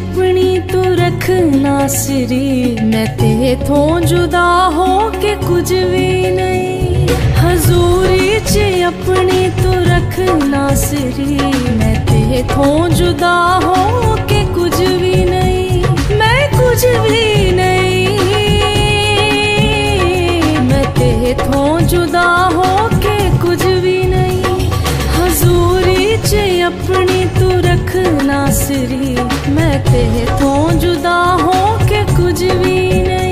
अपनी तू रख नासरी, मैं ते थों जुदा हो के कुछ भी नहीं। हजूरी च अपनी तू रख नासरी, मैं ते थों जुदा हो के कुछ भी नहीं। मैं कुछ भी नहीं, मैं ते थों जुदा हो के कुछ भी नहीं। हजूरी च अपनी तू रख नासरी, मैं ते थों जुदा हो के कुछ भी नहीं।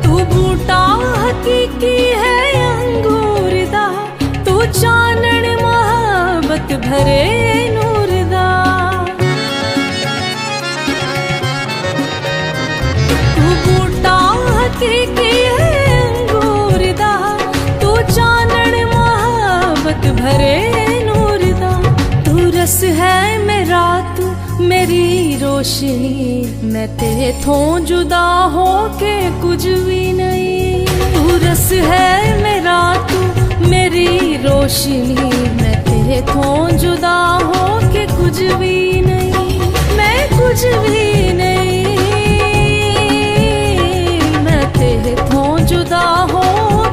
तू बूटा हकीकी है अंगूर दा, तू चानन मोहब्बत भरे नूर दा। तू बूटा हकीकी है अंगूर दा, तू चानन मोहब्बत भरे नूर दा। तू रस है मेरा, तू मेरी रोशनी, मैं ते थों जुदा हो के कुछ भी नहीं। तू रस है मेरा, तू मेरी रोशनी, मैं ते थों जुदा हो के कुछ भी नहीं। मैं कुछ भी नहीं, मैं ते थों जुदा हो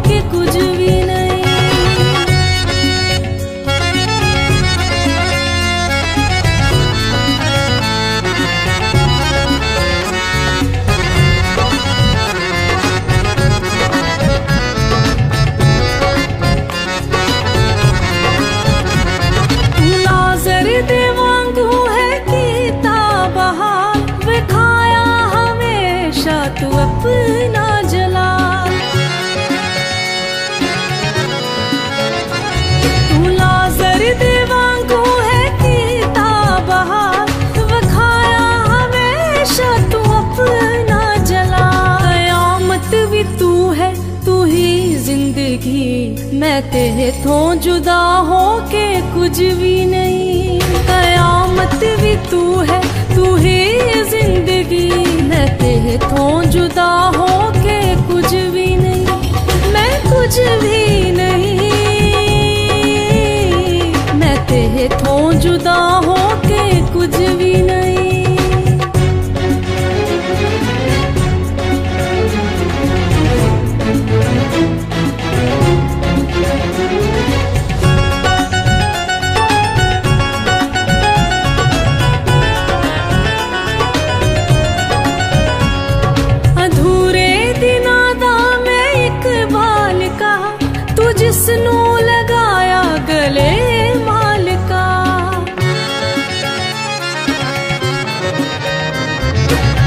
के कुछ भी नहीं। दे वांगू है कीता बहार, विखाया हमेशा तू अपना जलाल। तू लाजर दे वांगू है कीता बहार, विखाया हमेशा तू अपना जलाल। कयामत भी तू है, तू ही जिंदगी, मैं ते थों जुदा हो के कुछ भी नहीं। कयामत भी तू है, तू ही जिंदगी, मैं ते थों जुदा हो के कुछ भी नहीं। मैं कुछ भी नहीं, मैं ते थों जुदा हो के कुछ भी नहीं। जिसनू लगाया गले मालिका,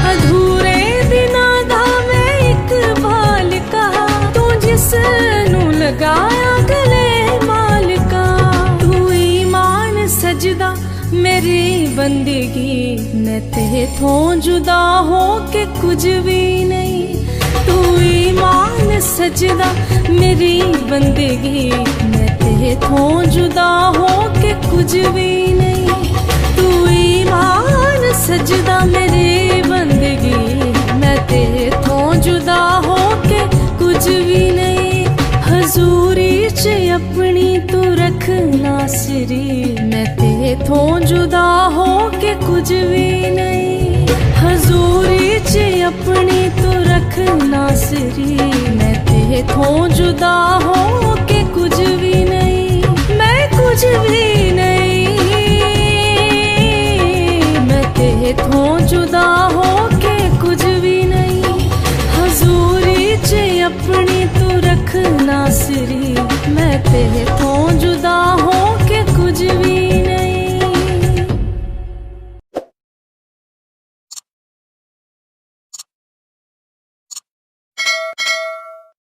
अधूरे दिनां दा मैं एक बालिका, तू जिसनू लगाया गले मालिका। तू ईमान सजदा मेरी बंदगी, मैं ते थों जुदा हो के कुछ भी नहीं। तू ईमान सजदा मेरी बंदगी, मैं ते थों जुदा हो के कुछ भी नहीं। तू ईमान सजदा मेरी बंदगी, मैं ते थों जुदा हो के कुछ भी नहीं। हजूरी च अपनी तू रख नासरी, मैं ते थों जुदा हो के कुछ भी नहीं। हजूरी च अपनी तू रख नासरी, मैं ते थों जुदा हो के कुछ भी नहीं। मैं कुछ भी नहीं, मैं ते थों जुदा हो के कुछ भी नहीं। हजूरी च अपनी तू रख नासरी, मैं ते थों जुदा हो के कुछ भी